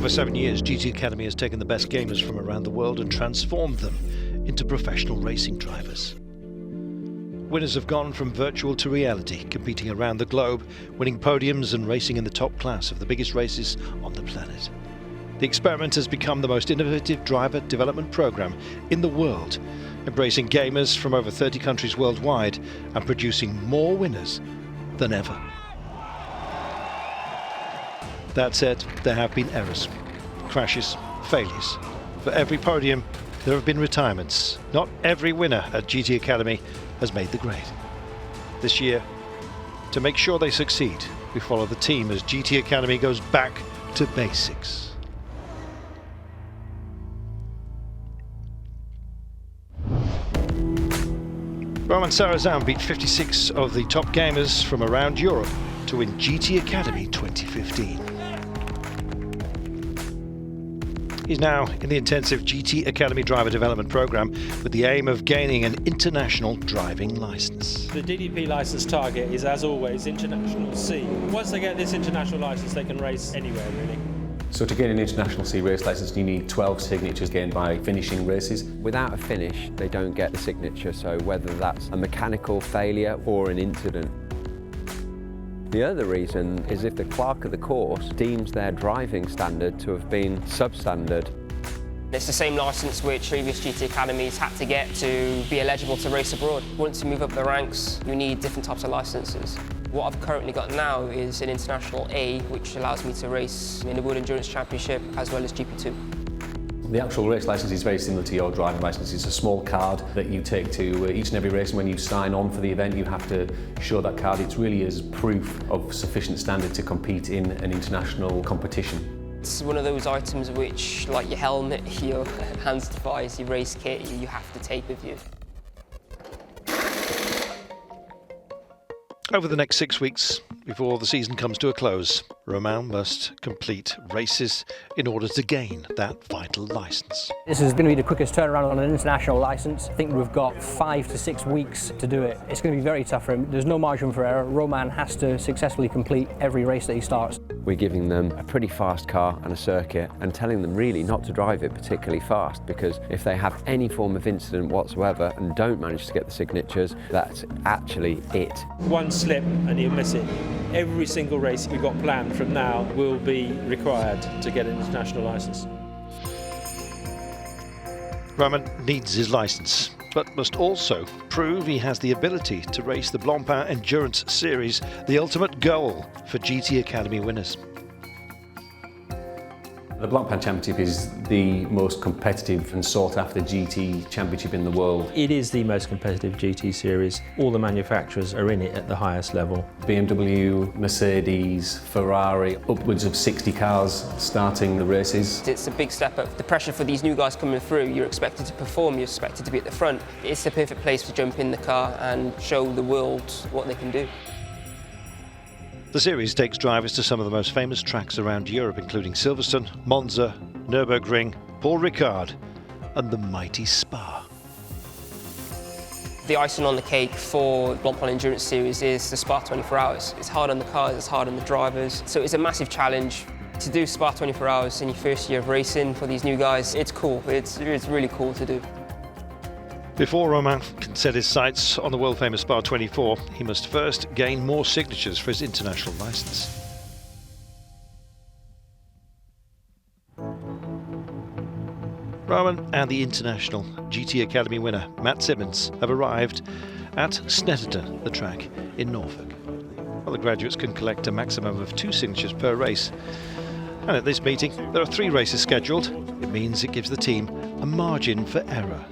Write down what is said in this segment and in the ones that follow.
over 7 years, GT Academy has taken the best gamers from around the world and transformed them into professional racing drivers. Winners have gone from virtual to reality, competing around the globe, winning podiums and racing in the top class of the biggest races on the planet. The experiment has become the most innovative driver development program in the world, embracing gamers from over 30 countries worldwide and producing more winners than ever. That said, there have been errors, crashes, failures. For every podium, there have been retirements. Not every winner at GT Academy has made the grade. This year, to make sure they succeed, we follow the team as GT Academy goes back to basics. Roman Sarazan beat 56 of the top gamers from around Europe to win GT Academy 2015. He's now in the intensive GT Academy driver development program with the aim of gaining an international driving license. The DDP license target is, as always, International C. Once they get this international license, they can race anywhere, really. So to gain an International C race license, you need 12 signatures gained by finishing races. Without a finish, they don't get the signature, so whether that's a mechanical failure or an incident. The other reason is if the clerk of the course deems their driving standard to have been substandard. It's the same licence which previous GT Academies had to get to be eligible to race abroad. Once you move up the ranks, you need different types of licences. What I've currently got now is an International A, which allows me to race in the World Endurance Championship as well as GP2. The actual race license is very similar to your driving license. It's a small card that you take to each and every race, and when you sign on for the event you have to show that card. It really is proof of sufficient standard to compete in an international competition. It's one of those items which, like your helmet, your hands device, your race kit, you have to take with you. Over the next 6 weeks, before the season comes to a close, Romain must complete races in order to gain that vital license. This is going to be the quickest turnaround on an international license. I think we've got 5 to 6 weeks to do it. It's going to be very tough for him. There's no margin for error. Romain has to successfully complete every race that he starts. We're giving them a pretty fast car and a circuit and telling them really not to drive it particularly fast, because if they have any form of incident whatsoever and don't manage to get the signatures, that's actually it. One slip and you'll miss it. Every single race we've got planned from now will be required to get an international licence. Romain needs his licence, but must also prove he has the ability to race the Blancpain Endurance Series, the ultimate goal for GT Academy winners. The Blancpain Championship is the most competitive and sought-after GT championship in the world. It is the most competitive GT series. All the manufacturers are in it at the highest level. BMW, Mercedes, Ferrari, upwards of 60 cars starting the races. It's a big step up. The pressure for these new guys coming through, you're expected to perform, you're expected to be at the front. It's the perfect place to jump in the car and show the world what they can do. The series takes drivers to some of the most famous tracks around Europe, including Silverstone, Monza, Nürburgring, Paul Ricard and the mighty Spa. The icing on the cake for Blancpain Endurance Series is the Spa 24 Hours. It's hard on the cars, it's hard on the drivers, so it's a massive challenge. To do Spa 24 Hours in your first year of racing for these new guys, it's cool, it's really cool to do. Before Romain can set his sights on the world-famous Spa 24, he must first gain more signatures for his international licence. Romain and the international GT Academy winner Matt Simmons have arrived at Snetterton, the track in Norfolk. Well, the graduates can collect a maximum of 2 signatures per race. And at this meeting, there are 3 races scheduled. It means it gives the team a margin for error.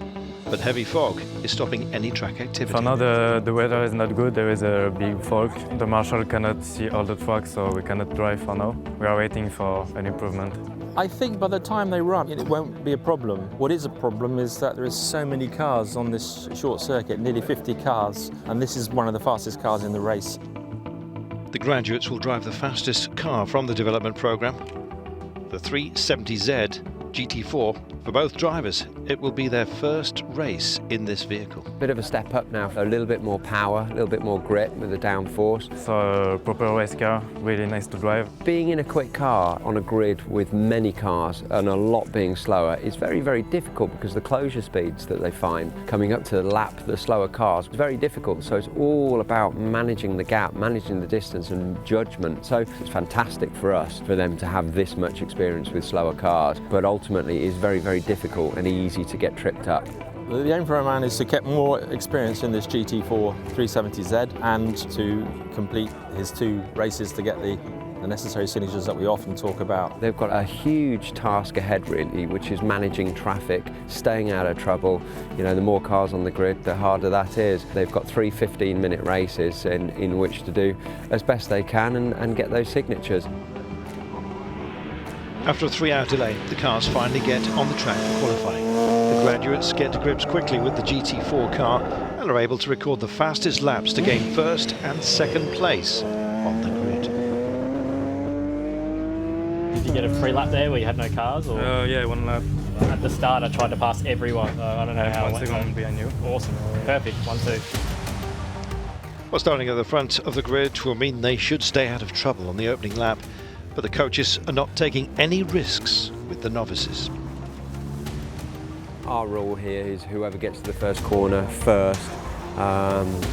But heavy fog is stopping any track activity. For now the weather is not good, there is a big fog. The marshal cannot see all the tracks, so we cannot drive for now. We are waiting for an improvement. I think by the time they run, it won't be a problem. What is a problem is that there is so many cars on this short circuit, nearly 50 cars, and this is one of the fastest cars in the race. The graduates will drive the fastest car from the development programme, the 370Z GT4, for both drivers, it will be their first race in this vehicle. Bit of a step up now, a little bit more power, a little bit more grip with the downforce. So a proper race car, really nice to drive. Being in a quick car on a grid with many cars and a lot being slower is very, very difficult because the closure speeds that they find coming up to lap the slower cars is very difficult. So it's all about managing the gap, managing the distance and judgment. So it's fantastic for us for them to have this much experience with slower cars, but ultimately it's very, very difficult and easy to get tripped up. The aim for Romain is to get more experience in this GT4 370Z and to complete his 2 races to get the necessary signatures that we often talk about. They've got a huge task ahead really, which is managing traffic, staying out of trouble. You know, the more cars on the grid, the harder that is. They've got 3 15-minute races in which to do as best they can and get those signatures. After a 3-hour delay, the cars finally get on the track for qualifying. The graduates get to grips quickly with the GT4 car and are able to record the fastest laps to gain first and second place on the grid. Did you get a free lap there where you had no cars? Or? Yeah, 1 lap. At the start I tried to pass everyone, I don't know how. 1 second behind you. Awesome, perfect, 1-2. Well, starting at the front of the grid will mean they should stay out of trouble on the opening lap, but the coaches are not taking any risks with the novices. Our rule here is whoever gets to the first corner first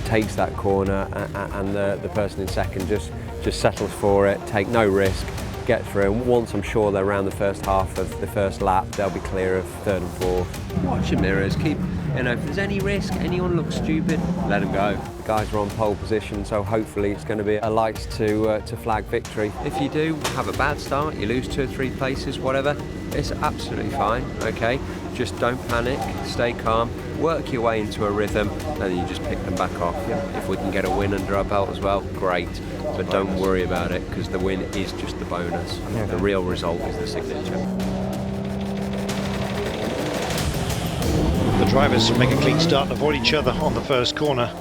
takes that corner, and the person in second just settles for it, take no risk, get through. And once I'm sure they're around the first half of the first lap, they'll be clear of third and fourth. Watch your mirrors, keep, you know, if there's any risk, anyone looks stupid, let them go. The guys are on pole position, so hopefully it's going to be a light to flag victory. If you do have a bad start, you lose 2 or 3 places, whatever, it's absolutely fine, okay? Just don't panic, stay calm, work your way into a rhythm, and then you just pick them back off. If we can get a win under our belt as well, great. But don't worry about it, because the win is just the bonus. The real result is the signature. The drivers make a clean start and avoid each other on the first corner,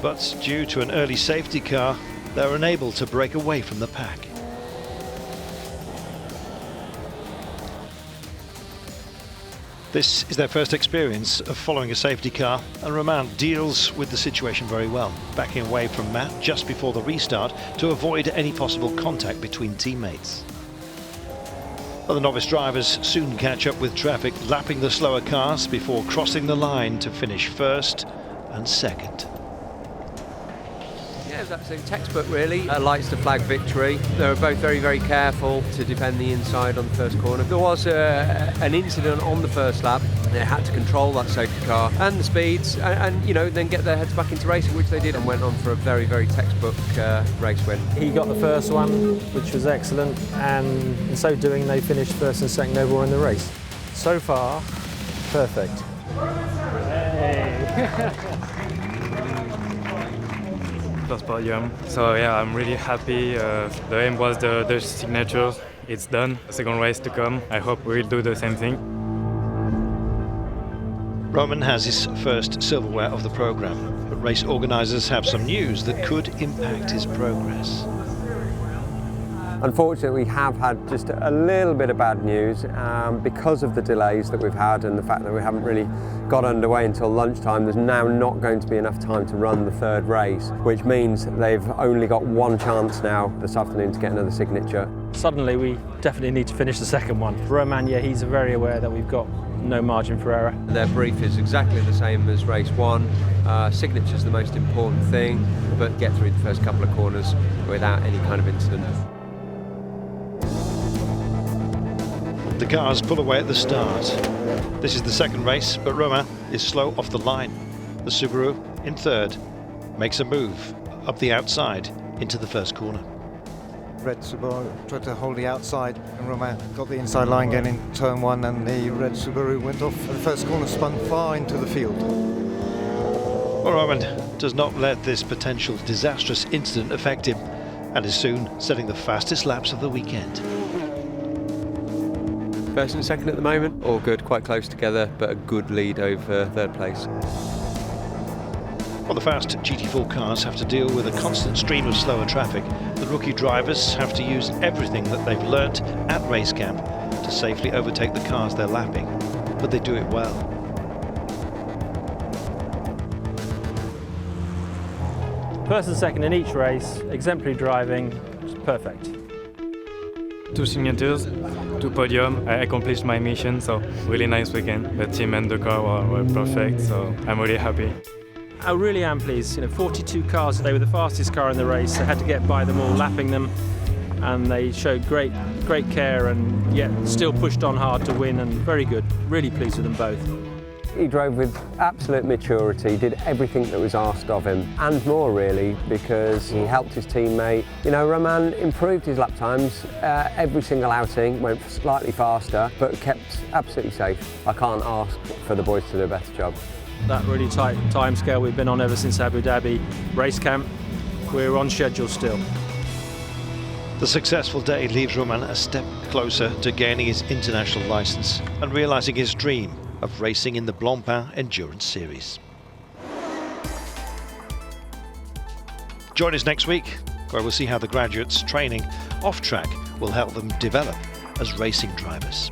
but due to an early safety car, they're unable to break away from the pack. This is their first experience of following a safety car, and Romain deals with the situation very well, backing away from Matt just before the restart to avoid any possible contact between teammates. But the novice drivers soon catch up with traffic, lapping the slower cars before crossing the line to finish first and second. Yeah, that's a textbook really. Lights to flag victory. They were both very, very careful to defend the inside on the first corner. There was an incident on the first lap. They had to control that safety car and the speeds and you know, then get their heads back into racing, which they did, and went on for a very, very textbook race win. He got the first one, which was excellent, and in so doing they finished first and second overall in the race. So far, perfect. First podium. So yeah, I'm really happy. The aim was the signature. It's done. Second race to come. I hope we'll do the same thing. Romain has his first silverware of the programme, but race organisers have some news that could impact his progress. Unfortunately, we have had just a little bit of bad news because of the delays that we've had and the fact that we haven't really got underway until lunchtime. There's now not going to be enough time to run the third race, which means they've only got one chance now this afternoon to get another signature. Suddenly we definitely need to finish the second one. Romain, yeah, he's very aware that we've got no margin for error. Their brief is exactly the same as race one. Signature's the most important thing, but get through the first couple of corners without any kind of incident. The cars pull away at the start. This is the second race, but Romain is slow off the line. The Subaru, in third, makes a move up the outside into the first corner. Red Subaru tried to hold the outside, and Romain got the inside line again in turn one, and the red Subaru went off at the first corner, spun far into the field. Well, Romain does not let this potential disastrous incident affect him, and is soon setting the fastest laps of the weekend. First and second at the moment, all good, quite close together, but a good lead over third place. Well, the fast GT4 cars have to deal with a constant stream of slower traffic. The rookie drivers have to use everything that they've learnt at race camp to safely overtake the cars they're lapping, but they do it well. First and second in each race, exemplary driving, perfect. 2 signatures, 2 podium. I accomplished my mission, so really nice weekend. The team and the car were perfect, so I'm really happy. I really am pleased. 42 cars, they were the fastest car in the race. I had to get by them all, lapping them, and they showed great care and yet still pushed on hard to win, and very good. Really pleased with them both. He drove with absolute maturity, did everything that was asked of him, and more really, because he helped his teammate. Romain improved his lap times every single outing, went slightly faster, but kept absolutely safe. I can't ask for the boys to do a better job. That really tight time scale we've been on ever since Abu Dhabi race camp, we're on schedule still. The successful day leaves Romain a step closer to gaining his international licence and realising his dream of racing in the Blancpain Endurance Series. Join us next week, where we'll see how the graduates training off-track will help them develop as racing drivers.